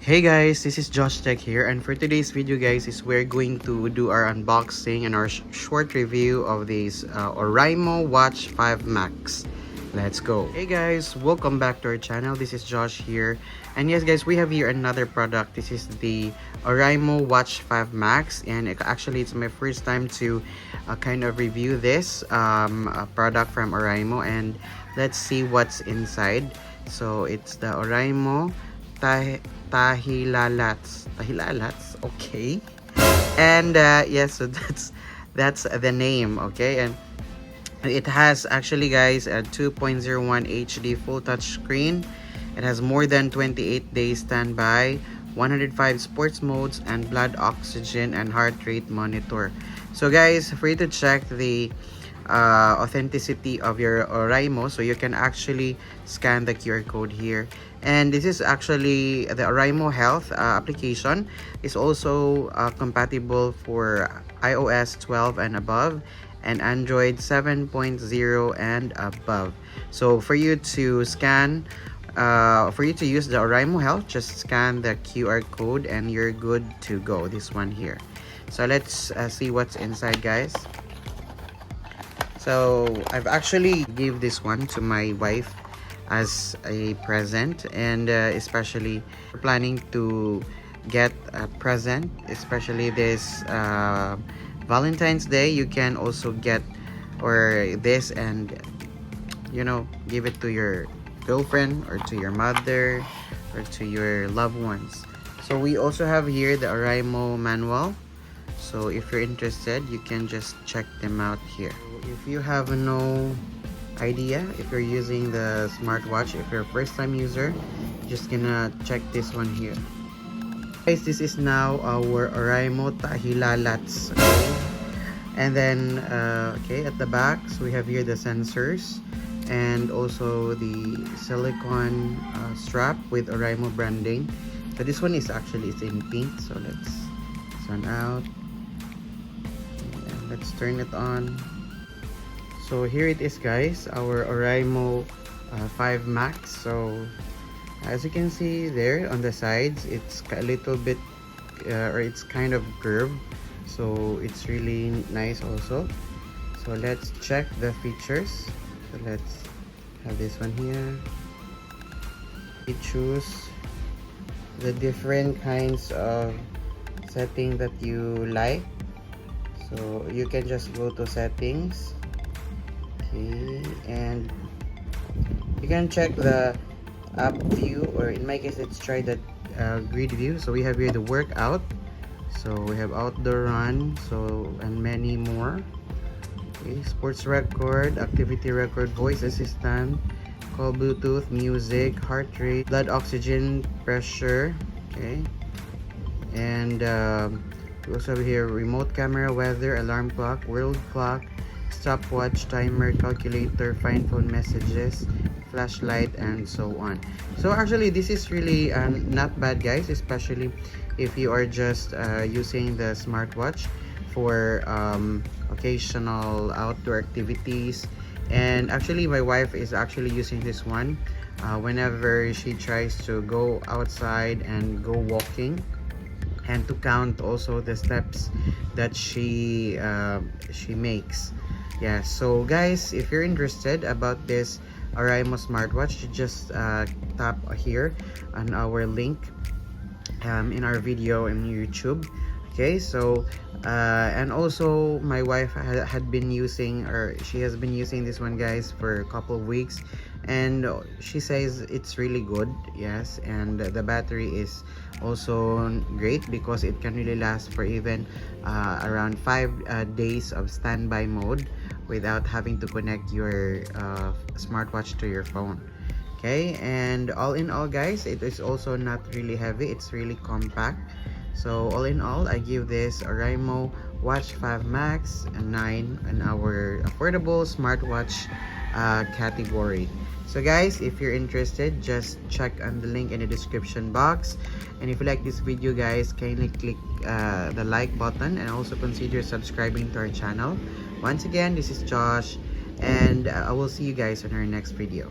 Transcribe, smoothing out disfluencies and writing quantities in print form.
Hey guys, this is Josh Tech here, and for today's video guys is we're going to do our unboxing and our short review of this Oraimo Watch 5 Max. Let's go. Hey guys, welcome back to our channel. This is Josh here, and yes guys, we have here another product. This is the Oraimo Watch 5 Max, and actually it's my first time to kind of review this product from Oraimo, and let's see what's inside. So it's the Oraimo Tahilalats, okay. And yes, so that's the name, okay. And it has actually guys a 2.01 HD full touch screen. It has more than 28 days standby, 105 sports modes, and blood oxygen and heart rate monitor. So guys, for you to check the authenticity of your Oraimo, so you can actually scan the QR code here. And this is actually the Oraimo Health application is also compatible for iOS 12 and above and Android 7.0 and above. So for you to scan for you to use the Oraimo Health, just scan the QR code and you're good to go. This one here. So let's see what's inside guys. So I've actually gave this one to my wife as a present, and especially planning to get a present, especially this Valentine's Day. You can also get or this and give it to your girlfriend or to your mother or to your loved ones. So we also have here the Oraimo manual. So if you're interested, you can just check them out here. If you have no idea, if you're using the smartwatch, if you're a first-time user, just gonna check this one here. Guys, this is now our Oraimo Tahilalats. Okay? And then okay, at the back, so we have here the sensors and also the silicone strap with Oraimo branding. So this one is actually in pink. So let's turn out. And let's turn it on. So here it is guys, our Oraimo 5 Max. So as you can see there on the sides, it's a little bit or it's kind of curved, so it's really nice also. So let's check the features. So let's have this one here. You choose the different kinds of setting that you like, so you can just go to settings. Okay, and you can check the app view, or in my case let's try the grid view. So we have here the workout, so we have outdoor run, so and many more. Okay, sports record, activity record, voice assistant, call, Bluetooth, music, heart rate, blood oxygen, pressure. Okay, and we also have here remote camera, weather, alarm clock, world clock, stopwatch, timer, calculator, find phone messages, flashlight, and so on. So actually this is really not bad guys, especially if you are just using the smartwatch for occasional outdoor activities. And actually my wife is actually using this one whenever she tries to go outside and go walking, and to count also the steps that she makes. Yeah, so guys, if you're interested about this Oraimo smartwatch, you just tap here on our link in our video in YouTube. Okay, so and also my wife had been using, or she has been using this one guys for a couple of weeks, and she says it's really good. Yes, and the battery is also great because it can really last for even around 5 days of standby mode without having to connect your smartwatch to your phone. Okay, and all in all guys, it is also not really heavy, it's really compact. So all in all, I give this Oraimo Watch 5 Max a 9 in our affordable smartwatch category. So guys, if you're interested, just check on the link in the description box. And if you like this video guys, kindly click the like button and also consider subscribing to our channel. Once again, this is Josh, and I will see you guys in our next video.